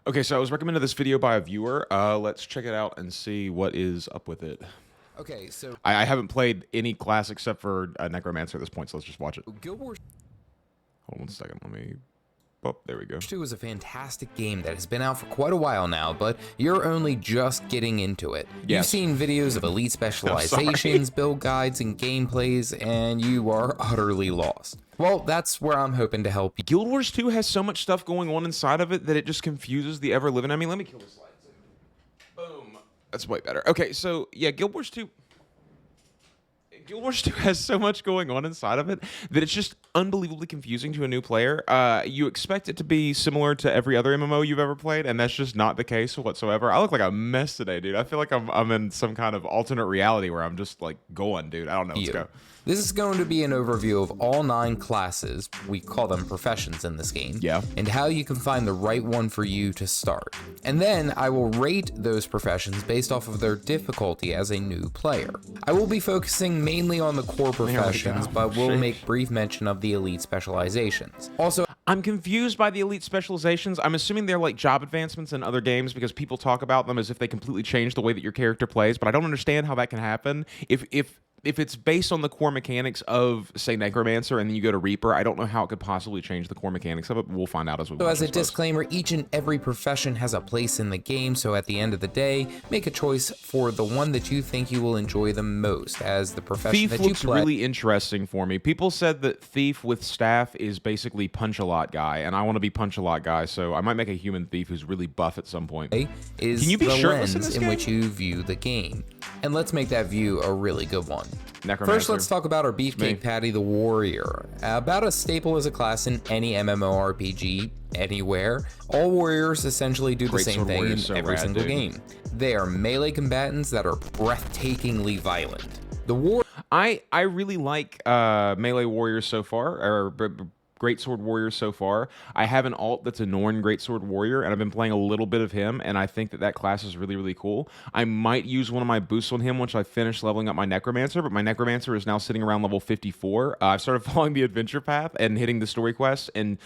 Okay, so I was recommended this video by a viewer. Let's check it out and see what is up with it. Okay, so I haven't played any class except for Necromancer at this point, so let's just watch it. Guild Wars Hold on 1 second. Let me... Oh, there we go. 2 is a fantastic game that has been out for quite a while now, but you're only just getting into it. You've Yes. seen videos of elite specializations, build guides, and gameplays, and you are utterly lost. Well, that's where I'm hoping to help you. Guild Wars 2 has so much stuff going on inside of it that it just confuses the ever-living. I mean, let me kill this light. Boom. That's way better. Okay, so, yeah, Guild Wars 2 has so much going on inside of it that it's just unbelievably confusing to a new player. You expect it to be similar to every other MMO you've ever played, and that's just not the case whatsoever. I look like a mess today, dude. I feel like I'm in some kind of alternate reality where I'm just, like, going, dude. I don't know. Let's go. This is going to be an overview of all 9 classes, we call them professions in this game, Yeah. and how you can find the right one for you to start. And then I will rate those professions based off of their difficulty as a new player. I will be focusing mainly on the core professions, but will make brief mention of the elite specializations. Also, I'm confused by the elite specializations. I'm assuming they're like job advancements in other games because people talk about them as if they completely change the way that your character plays, but I don't understand how that can happen. If it's based on the core mechanics of, say, Necromancer, and then you go to Reaper, I don't know how it could possibly change the core mechanics of it, but we'll find out as we watch. So as a I suppose. disclaimer, each and every profession has a place in the game, so at the end of the day, make a choice for the one that you think you will enjoy the most as the profession Thief that you looks play. really interesting for me. People said that Thief with staff is basically punch-a-lot guy, and I want to be punch-a-lot guy, so I might make a human thief who's really buff at some point. Is Can you be the shirtless in lens this in game? which you view the game. And let's make that view a really good one. Necromancer. First, let's talk about our me. beefcake patty, the warrior. About as staple as a class in any MMORPG anywhere. All warriors essentially do the same Greatsword thing in warrior's so every rad, single dude. game. They are melee combatants that are breathtakingly violent. The war I really like melee warriors so far, or greatsword warriors so far. I have an alt that's a Norn greatsword warrior, and I've been playing a little bit of him, and I think that class is really, really cool. I might use one of my boosts on him once I finish leveling up my Necromancer, but my Necromancer is now sitting around level 54. I've started following the adventure path and hitting the story quests and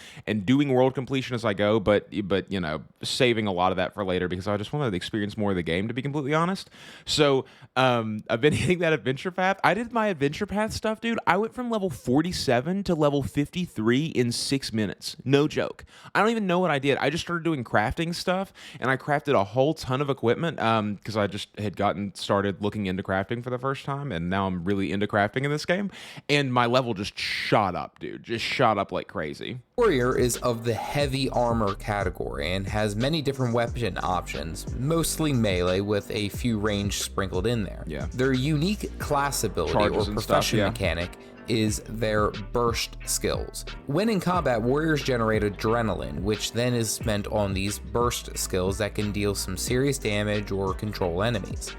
doing world completion as I go, but you know, saving a lot of that for later because I just wanted to experience more of the game, to be completely honest. So I've been hitting that adventure path. I did my adventure path stuff, dude. I went from level 47 to level 53 in 6 minutes. No joke. I don't even know what I did. I just started doing crafting stuff, and I crafted a whole ton of equipment because I just had gotten started looking into crafting for the first time, and now I'm really into crafting in this game, and my level just shot up, dude. Just shot up like crazy. warrior is of the heavy armor category and has many different weapon options, mostly melee with a few range sprinkled in there. Yeah. Their unique class ability Charges or and profession stuff, yeah. mechanic is their burst skills. When in combat, warriors generate adrenaline, which then is spent on these burst skills that can deal some serious damage or control enemies.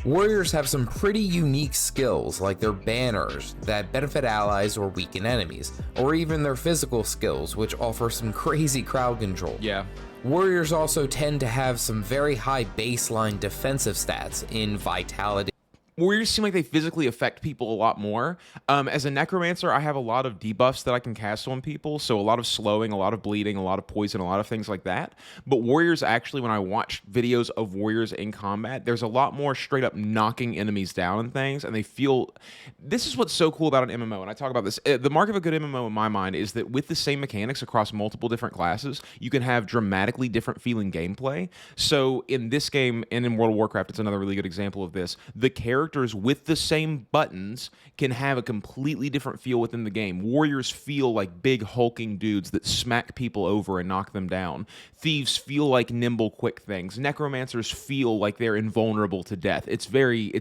Warriors have some pretty unique skills, like their banners that benefit allies or weaken enemies, or even their physical skills, which offer some crazy crowd control. Yeah. Warriors also tend to have some very high baseline defensive stats in vitality. Warriors seem like they physically affect people a lot more. As a Necromancer, I have a lot of debuffs that I can cast on people, so a lot of slowing, a lot of bleeding, a lot of poison, a lot of things like that. But Warriors, actually, when I watch videos of Warriors in combat, there's a lot more straight up knocking enemies down and things, and they feel... This is what's so cool about an MMO, and I talk about this. The mark of a good MMO, in my mind, is that with the same mechanics across multiple different classes, you can have dramatically different feeling gameplay. So in this game, and in World of Warcraft, it's another really good example of this, the characters with the same buttons can have a completely different feel within the game. Warriors feel like big hulking dudes that smack people over and knock them down. Thieves feel like nimble, quick things. Necromancers feel like they're invulnerable to death. It's very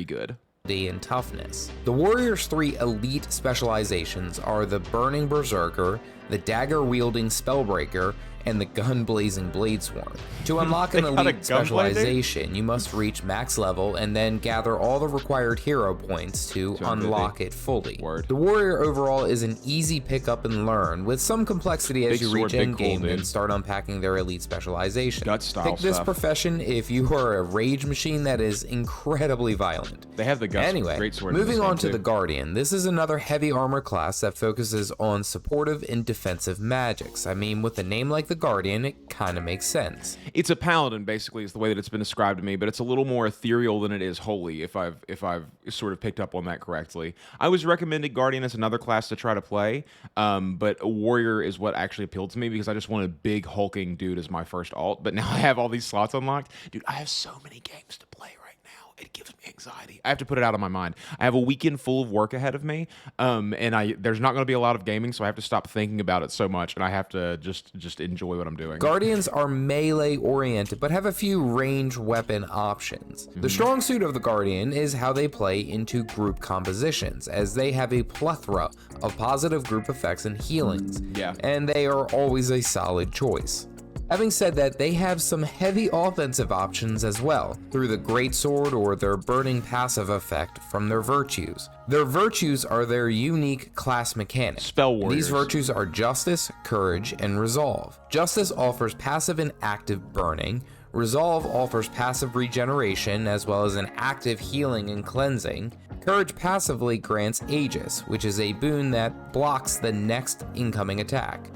good. And toughness. The Warrior's 3 elite specializations are the Burning Berserker, the Dagger-wielding Spellbreaker, and the Gun-blazing Bladesworn. To unlock an They got a elite gunblade, dude? specialization, you must reach max level and then gather all the required hero points to 250. unlock it fully. Word. The Warrior overall is an easy pick up and learn, with some complexity as Big you sword, reach big cool, endgame dude. and start unpacking their elite specialization. Gut style Pick this stuff. profession if you are a rage machine that is incredibly violent. They have the guts. Anyway, Great sword in moving this on game, to too. the Guardian. This is another heavy armor class that focuses on supportive and defensive magics. I mean, with a name like the the Guardian, it kind of makes sense. It's a paladin, basically, is the way that it's been described to me, but it's a little more ethereal than it is holy, if I've sort of picked up on that correctly. I was recommended Guardian as another class to try to play, but a warrior is what actually appealed to me because I just wanted a big hulking dude as my first alt. But now I have all these slots unlocked. Dude, I have so many games to play right now. It gives me anxiety. I have to put it out of my mind. I have a weekend full of work ahead of me, and there's not going to be a lot of gaming, so I have to stop thinking about it so much, and I have to just enjoy what I'm doing. Guardians are melee oriented, but have a few range weapon options. The strong suit of the Guardian is how they play into group compositions, as they have a plethora of positive group effects and healings, and they are always a solid choice. Having said that, they have some heavy offensive options as well, through the Greatsword or their burning passive effect from their virtues. Their virtues are their unique class mechanic. Spell warriors. These virtues are Justice, Courage, and Resolve. Justice offers passive and active burning. Resolve offers passive regeneration as well as an active healing and cleansing. Courage passively grants Aegis, which is a boon that blocks the next incoming attack.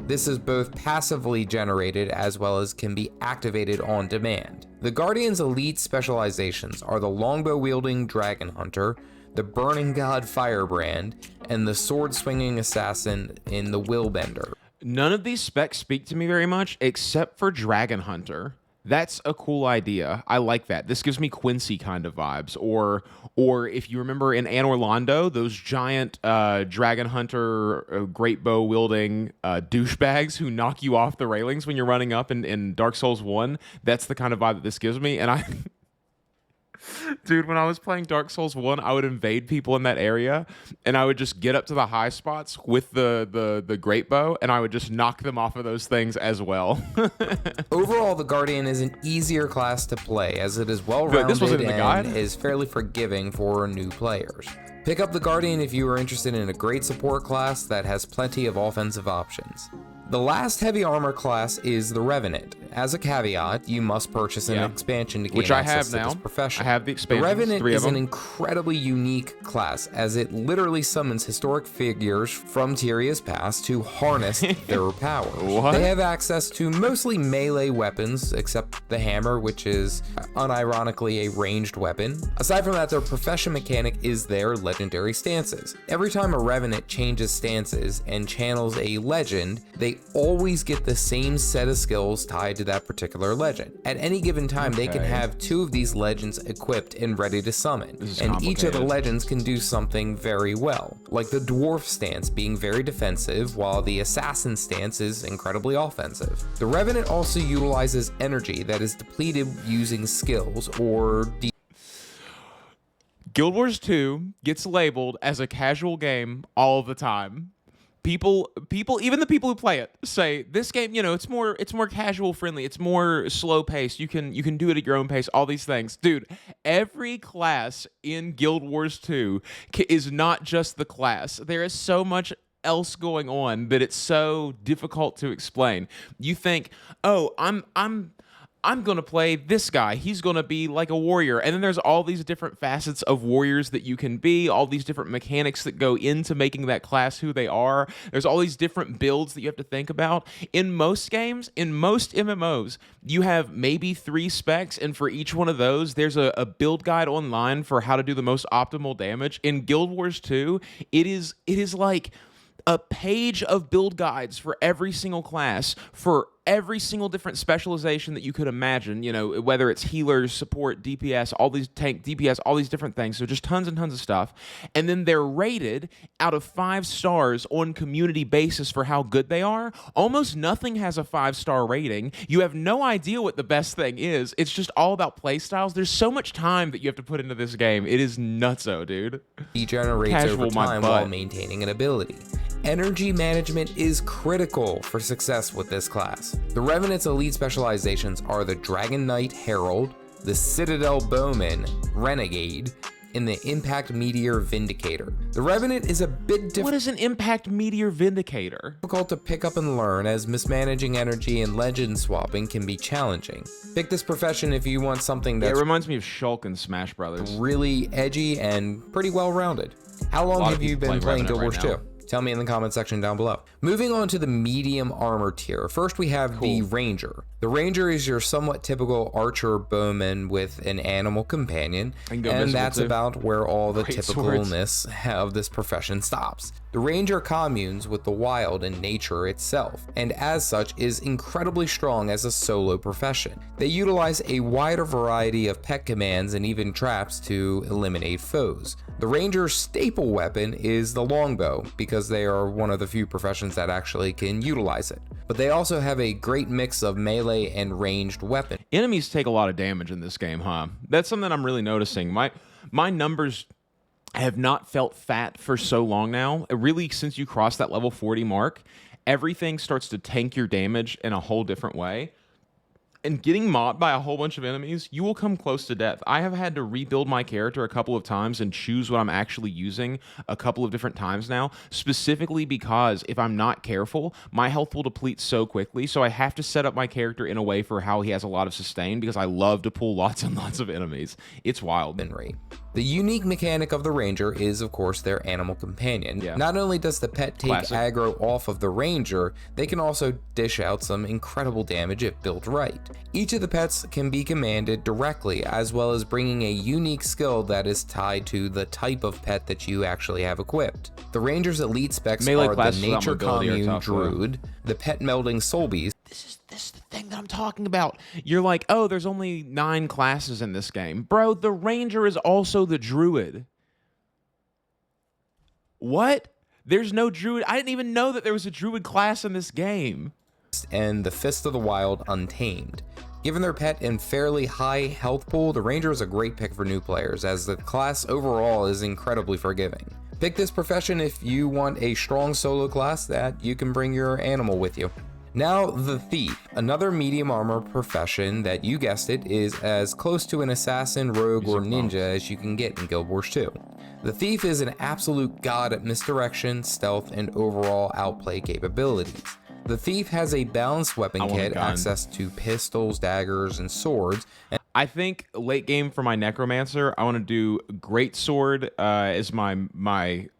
This is both passively generated as well as can be activated on demand. The Guardian's elite specializations are the longbow-wielding Dragon Hunter, the Burning God Firebrand, and the sword-swinging assassin in the Willbender. None of these specs speak to me very much, except for Dragon Hunter. That's a cool idea. I like that. This gives me Quincy kind of vibes. Or if you remember in Anne Orlando, those giant Dragon Hunter, great bow wielding douchebags who knock you off the railings when you're running up in Dark Souls 1. That's the kind of vibe that this gives me. And dude, when I was playing Dark Souls 1, I would invade people in that area, and I would just get up to the high spots with the great bow, and I would just knock them off of those things as well. Overall, the Guardian is an easier class to play, as it is well-rounded and is fairly forgiving for new players. Pick up the Guardian if you are interested in a great support class that has plenty of offensive options. The last heavy armor class is the Revenant. As a caveat, you must purchase an expansion to gain access to this profession. I have the expansion. The Revenant is an incredibly unique class, as it literally summons historic figures from Tyria's past to harness their powers. They have access to mostly melee weapons, except the hammer, which is unironically a ranged weapon. Aside from that, their profession mechanic is their legendary stances. Every time a Revenant changes stances and channels a legend, they always get the same set of skills tied to that particular legend. At any given time, they can have 2 of these legends equipped and ready to summon, and each of the legends can do something very well, like the Dwarf stance being very defensive, while the Assassin stance is incredibly offensive. The Revenant also utilizes energy that is depleted using skills or Guild Wars 2 gets labeled as a casual game all the time. People, even the people who play it say this game, it's more casual friendly. It's more slow paced. You can do it at your own pace. All these things, dude. Every class in Guild Wars 2 is not just the class. There is so much else going on that it's so difficult to explain. You think, oh, I'm going to play this guy. He's going to be like a warrior. And then there's all these different facets of warriors that you can be, all these different mechanics that go into making that class who they are. There's all these different builds that you have to think about. In most games, in most MMOs, you have maybe 3 specs, and for each one of those, there's a build guide online for how to do the most optimal damage. In Guild Wars 2, it is like a page of build guides for every single class, for every single different specialization that you could imagine, whether it's healers, support, DPS, all these tank, DPS, all these different things. So just tons and tons of stuff. And then they're rated out of 5 stars on community basis for how good they are. Almost nothing has a 5-star rating. You have no idea what the best thing is. It's just all about play styles. There's so much time that you have to put into this game. It is nutso, dude. Degenerates over time while maintaining an ability. Energy management is critical for success with this class. The Revenant's elite specializations are the Dragon Knight Herald, the Citadel Bowman Renegade, and the Impact Meteor Vindicator. The Revenant is a bit different. What is an Impact Meteor Vindicator? Difficult to pick up and learn, as mismanaging energy and legend swapping can be challenging. Pick this profession if you want something that's it reminds me of Shulk and Smash Brothers. Really edgy and pretty well rounded. How long have you been playing Guild Wars 2? Tell me in the comment section down below. Moving on to the medium armor tier. First, we have the Ranger. The Ranger is your somewhat typical archer bowman with an animal companion, and that's about where all the typicalness of this profession stops. The Ranger communes with the wild and nature itself, and as such is incredibly strong as a solo profession. They utilize a wider variety of pet commands and even traps to eliminate foes. The Ranger's staple weapon is the longbow, because they are one of the few professions that actually can utilize it. But they also have a great mix of melee and ranged weapons. Enemies take a lot of damage in this game, huh? That's something I'm really noticing. My numbers have not felt fat for so long now. Really, since you cross that level 40 mark, everything starts to tank your damage in a whole different way. And getting mobbed by a whole bunch of enemies, you will come close to death. I have had to rebuild my character a couple of times and choose what I'm actually using a couple of different times now, specifically because if I'm not careful, my health will deplete so quickly, so I have to set up my character in a way for how he has a lot of sustain, because I love to pull lots and lots of enemies. It's wild. The unique mechanic of the Ranger is, of course, their animal companion. Not only does the pet take aggro off of the Ranger, they can also dish out some incredible damage if built right. Each of the pets can be commanded directly, as well as bringing a unique skill that is tied to the type of pet that you actually have equipped. The Ranger's elite specs are the Nature Commune Druid, the Pet Melding Soul Beast. This is the thing that I'm talking about. You're like, oh, there's only 9 classes in this game. Bro, the Ranger is also the Druid. What? There's no Druid? I didn't even know that there was a Druid class in this game. And the Fist of the Wild Untamed. Given their pet and fairly high health pool, the Ranger is a great pick for new players, as the class overall is incredibly forgiving. Pick this profession if you want a strong solo class that you can bring your animal with you. Now, the Thief, another medium armor profession that, you guessed it, is as close to an assassin, rogue, or ninja as you can get in Guild Wars 2. The Thief is an absolute god at misdirection, stealth, and overall outplay capabilities. The Thief has a balanced weapon kit, access to pistols, daggers, and swords. I think late game for my Necromancer, I want to do Greatsword as I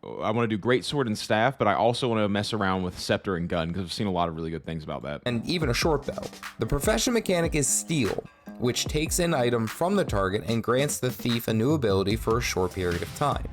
want to do Greatsword and Staff, but I also want to mess around with Scepter and Gun, because I've seen a lot of really good things about that. And even a short bow. The profession mechanic is Steal, which takes an item from the target and grants the thief a new ability for a short period of time.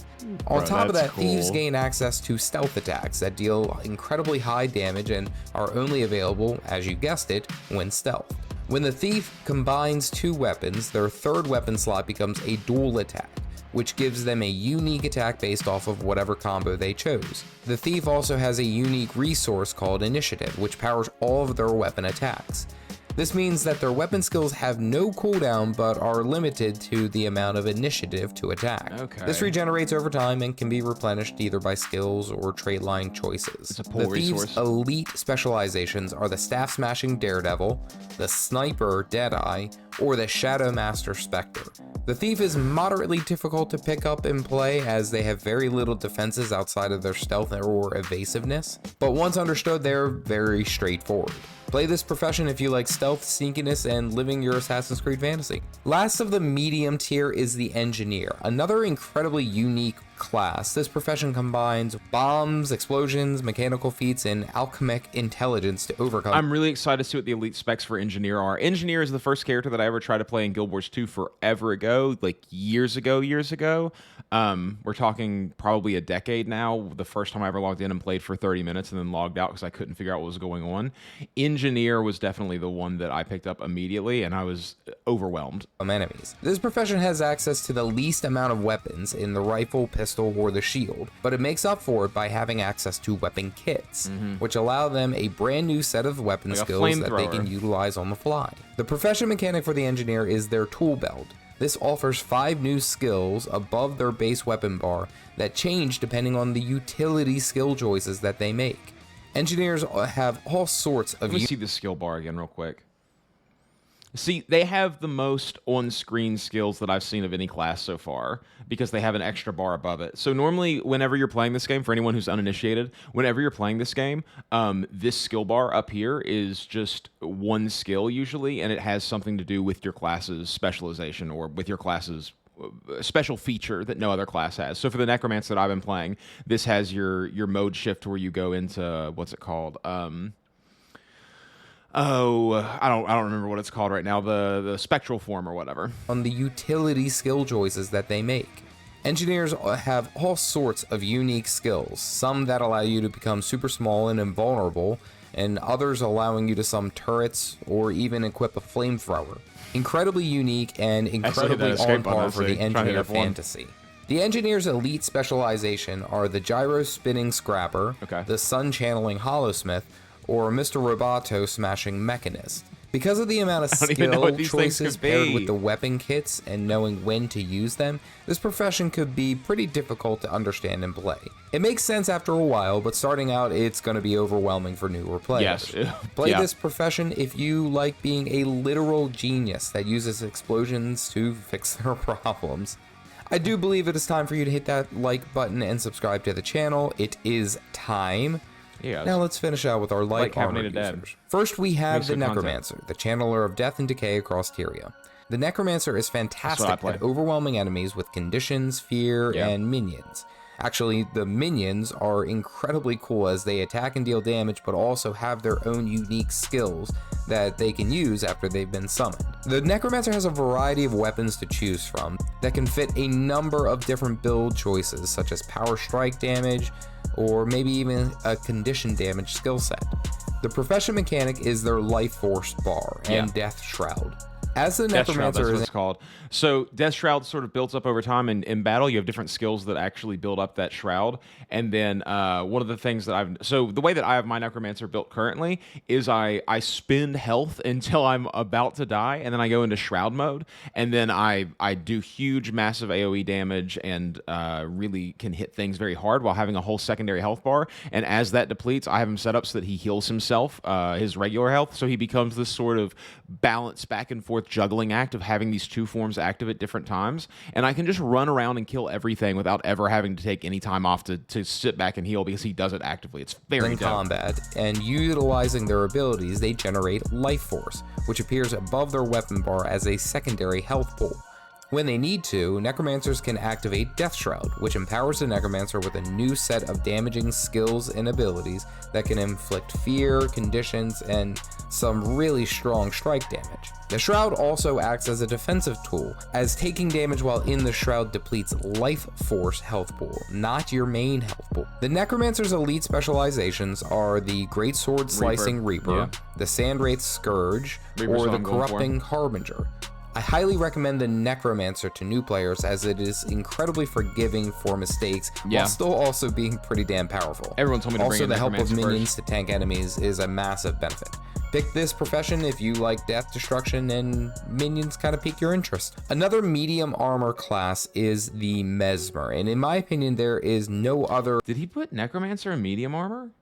On top of that, thieves gain access to stealth attacks that deal incredibly high damage and are only available, as you guessed it, when stealth. When the thief combines 2 weapons, their third weapon slot becomes a dual attack, which gives them a unique attack based off of whatever combo they chose. The thief also has a unique resource called Initiative, which powers all of their weapon attacks. This means that their weapon skills have no cooldown but are limited to the amount of initiative to attack. This regenerates over time and can be replenished either by skills or trait line choices. It's a poor resource. Thieves' elite specializations are the Staff Smashing Daredevil, the Sniper Deadeye, or the Shadow Master Spectre. The Thief is moderately difficult to pick up and play, as they have very little defenses outside of their stealth or evasiveness, but once understood, they're very straightforward. Play this profession if you like stealth, sneakiness, and living your Assassin's Creed fantasy. Last of the medium tier is the Engineer, another incredibly unique class. This profession combines bombs, explosions, mechanical feats, and alchemic intelligence to overcome. I'm really excited to see what the elite specs for Engineer are. Engineer is the first character that I ever tried to play in Guild Wars 2 forever ago, like years ago. We're talking probably a decade now. The first time I ever logged in and played for 30 minutes and then logged out because I couldn't figure out what was going on. Engineer was definitely the one that I picked up immediately, and I was overwhelmed. Enemies. This profession has access to the least amount of weapons in the rifle, pistol, or the shield, but it makes up for it by having access to weapon kits, which allow them a brand new set of weapon skills that they can utilize on the fly. The profession mechanic for the Engineer is their tool belt. This offers 5 new skills above their base weapon bar that change depending on the utility skill choices that they make. Engineers have all sorts of... Let me see the skill bar again real quick. See, they have the most on-screen skills that I've seen of any class so far, because they have an extra bar above it. So normally, whenever you're playing this game, for anyone who's uninitiated, whenever you're playing this game, this skill bar up here is just one skill usually, and it has something to do with your class's specialization or with your class's special feature that no other class has. So for the Necromancer that I've been playing, this has your mode shift where you go into what's it called? I don't remember what it's called right now. The spectral form or whatever. On the utility skill choices that they make. Engineers have all sorts of unique skills, some that allow you to become super small and invulnerable, and others allowing you to summon turrets or even equip a flamethrower. Incredibly unique and incredibly on par for the engineer fantasy. The engineer's elite specialization are the gyro spinning scrapper, the sun channeling hollowsmith, or Mr. Roboto smashing mechanist. Because of the amount of skill choices paired with the weapon kits and knowing when to use them, this profession could be pretty difficult to understand and play. It makes sense after a while, but starting out it's going to be overwhelming for newer players. Yes. Play this profession if you like being a literal genius that uses explosions to fix their problems. I do believe it is time for you to hit that like button and subscribe to the channel. It is time. Yes. Now let's finish out with our light armor users. First we have the Necromancer, the channeler of death and decay across Tyria. The Necromancer is fantastic at overwhelming enemies with conditions, fear, and minions. Actually, the minions are incredibly cool as they attack and deal damage, but also have their own unique skills that they can use after they've been summoned. The Necromancer has a variety of weapons to choose from that can fit a number of different build choices, such as power strike damage, or maybe even a condition damage skill set. The profession mechanic is their life force bar and death shroud. As the Necromancer that's what it's called. So Death Shroud sort of builds up over time, and in battle you have different skills that actually build up that shroud. And then one of the things that so the way that I have my Necromancer built currently is I spend health until I'm about to die, and then I go into shroud mode, and then I do huge massive AoE damage and really can hit things very hard while having a whole secondary health bar. And as that depletes, I have him set up so that he heals himself, his regular health, so he becomes this sort of balance back and forth juggling act of having these two forms active at different times, and I can just run around and kill everything without ever having to take any time off to sit back and heal because he does it actively. It's very in combat, and utilizing their abilities, they generate life force, which appears above their weapon bar as a secondary health pool. When they need to, Necromancers can activate Death Shroud, which empowers the Necromancer with a new set of damaging skills and abilities that can inflict fear, conditions, and some really strong strike damage. The Shroud also acts as a defensive tool, as taking damage while in the Shroud depletes life force health pool, not your main health pool. The Necromancer's elite specializations are the Greatsword Slicing Reaper, the Sandwraith Scourge, or the Corrupting Harbinger. I highly recommend the Necromancer to new players as it is incredibly forgiving for mistakes while still also being pretty damn powerful. Everyone told me to bring in Also, the help of minions first. to tank enemies is a massive benefit. Pick this profession if you like death, destruction, and minions kind of pique your interest. Another medium armor class is the Mesmer, and in my opinion, there is no other Did he put Necromancer in medium armor?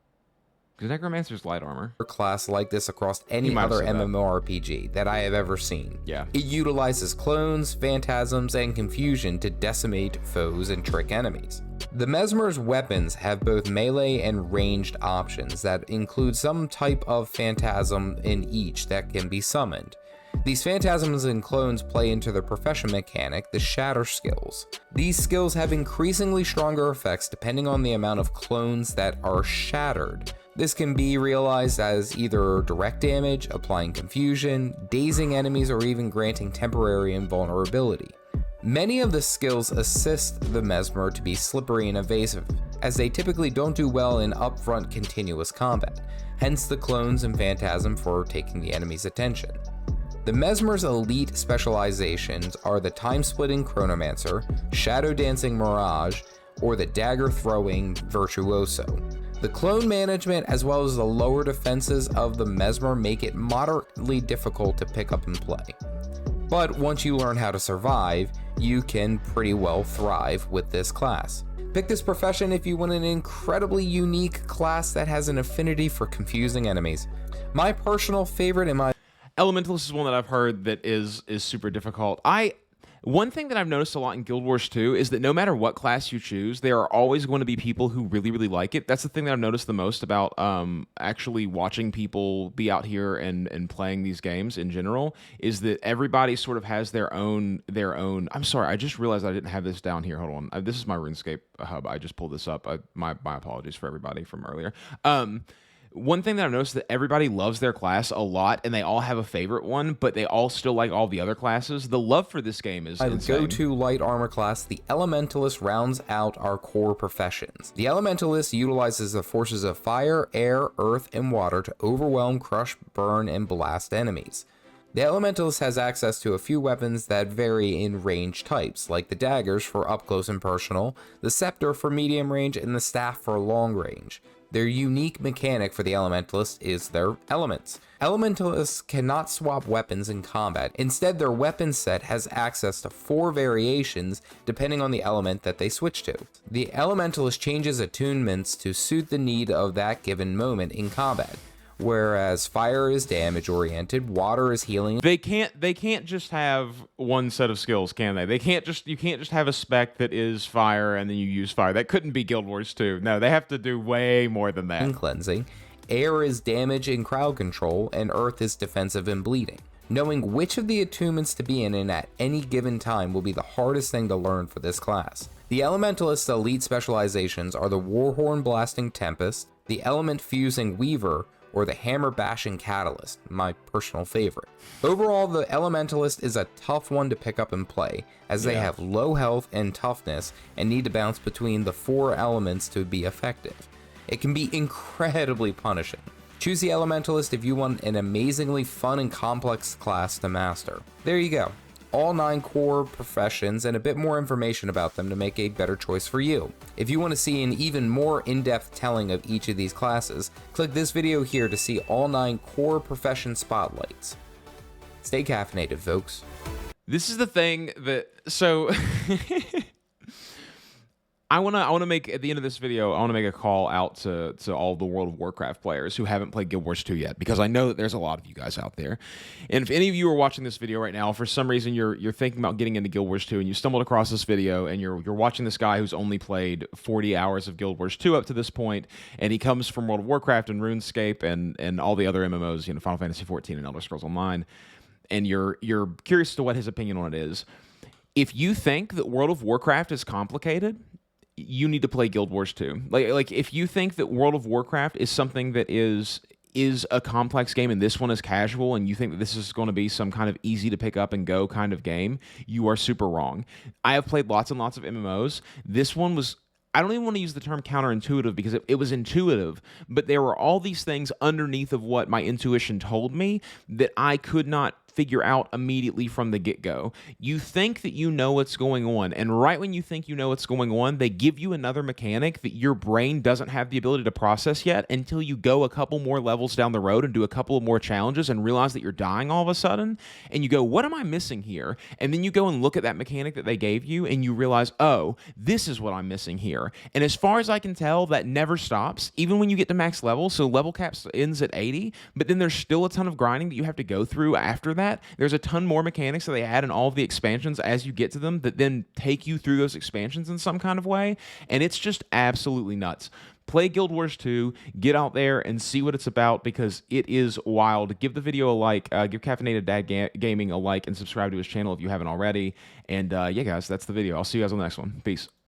Because Necromancer's light armor. class like this across any other MMORPG that I have ever seen. Yeah. It utilizes clones, phantasms, and confusion to decimate foes and trick enemies. The Mesmer's weapons have both melee and ranged options that include some type of phantasm in each that can be summoned. These phantasms and clones play into their profession mechanic, the shatter skills. These skills have increasingly stronger effects depending on the amount of clones that are shattered. This can be realized as either direct damage, applying confusion, dazing enemies, or even granting temporary invulnerability. Many of the skills assist the Mesmer to be slippery and evasive, as they typically don't do well in upfront continuous combat, hence the clones and phantasm for taking the enemy's attention. The Mesmer's elite specializations are the time-splitting Chronomancer, shadow dancing Mirage, or the dagger-throwing Virtuoso. The clone management as well as the lower defenses of the Mesmer make it moderately difficult to pick up and play. But once you learn how to survive, you can pretty well thrive with this class. Pick this profession if you want an incredibly unique class that has an affinity for confusing enemies. My personal favorite in my Elementalist is one that I've heard that is super difficult. One thing that I've noticed a lot in Guild Wars 2 is that no matter what class you choose, there are always going to be people who really, really like it. That's the thing that I've noticed the most about actually watching people be out here and playing these games in general, is that everybody sort of has their own. I'm sorry, I just realized I didn't have this down here. Hold on, this is my RuneScape hub. I just pulled this up. My apologies for everybody from earlier. One thing that I've noticed is that everybody loves their class a lot, and they all have a favorite one, but they all still like all the other classes. The love for this game is insane. Go-to light armor class, the Elementalist rounds out our core professions. The Elementalist utilizes the forces of fire, air, earth, and water to overwhelm, crush, burn, and blast enemies. The Elementalist has access to a few weapons that vary in range types, like the daggers for up close and personal, the scepter for medium range, and the staff for long range. Their unique mechanic for the Elementalist is their elements. Elementalists cannot swap weapons in combat. Instead, their weapon set has access to 4 variations depending on the element that they switch to. The Elementalist changes attunements to suit the need of that given moment in combat. Whereas fire is damage oriented, water is healing. They can't just have one set of skills, can they? You can't just have a spec that is fire and then you use fire. That couldn't be Guild Wars 2. No, they have to do way more than that. And cleansing. Air is damage and crowd control, and earth is defensive and bleeding. Knowing which of the attunements to be in at any given time will be the hardest thing to learn for this class. The Elementalist's elite specializations are the Warhorn Blasting Tempest, the Element Fusing Weaver, or the Hammer Bashing Catalyst, my personal favorite. Overall, the Elementalist is a tough one to pick up and play, as they have low health and toughness and need to bounce between the 4 elements to be effective. It can be incredibly punishing. Choose the Elementalist if you want an amazingly fun and complex class to master. There you go. All 9 core professions and a bit more information about them to make a better choice for you. If you want to see an even more in-depth telling of each of these classes, click this video here to see all 9 core profession spotlights. Stay caffeinated, folks. This is the thing that, so I want to make, at the end of this video, I want to make a call out to all the World of Warcraft players who haven't played Guild Wars 2 yet, because I know that there's a lot of you guys out there. And if any of you are watching this video right now, for some reason you're thinking about getting into Guild Wars 2 and you stumbled across this video and you're watching this guy who's only played 40 hours of Guild Wars 2 up to this point, and he comes from World of Warcraft and RuneScape and all the other MMOs, Final Fantasy 14 and Elder Scrolls Online, and you're curious as to what his opinion on it is. If you think that World of Warcraft is complicated, you need to play Guild Wars 2. Like if you think that World of Warcraft is something that is a complex game and this one is casual, and you think that this is going to be some kind of easy to pick up and go kind of game, you are super wrong. I have played lots and lots of MMOs. This one was, I don't even want to use the term counterintuitive, because it was intuitive, but there were all these things underneath of what my intuition told me that I could not figure out immediately from the get-go. You think that you know what's going on, and right when you think you know what's going on, they give you another mechanic that your brain doesn't have the ability to process yet until you go a couple more levels down the road and do a couple of more challenges and realize that you're dying all of a sudden, and you go, what am I missing here? And then you go and look at that mechanic that they gave you, and you realize, oh, this is what I'm missing here. And as far as I can tell, that never stops, even when you get to max level. So level cap ends at 80, but then there's still a ton of grinding that you have to go through after that. There's a ton more mechanics that they add in all of the expansions as you get to them that then take you through those expansions in some kind of way, and it's just absolutely nuts. Play Guild Wars 2, get out there and see what it's about, because it is wild. Give the video a like, give Caffeinated Dad Gaming a like, and subscribe to his channel if you haven't already. And yeah, guys, that's the video. I'll see you guys on the next one. Peace.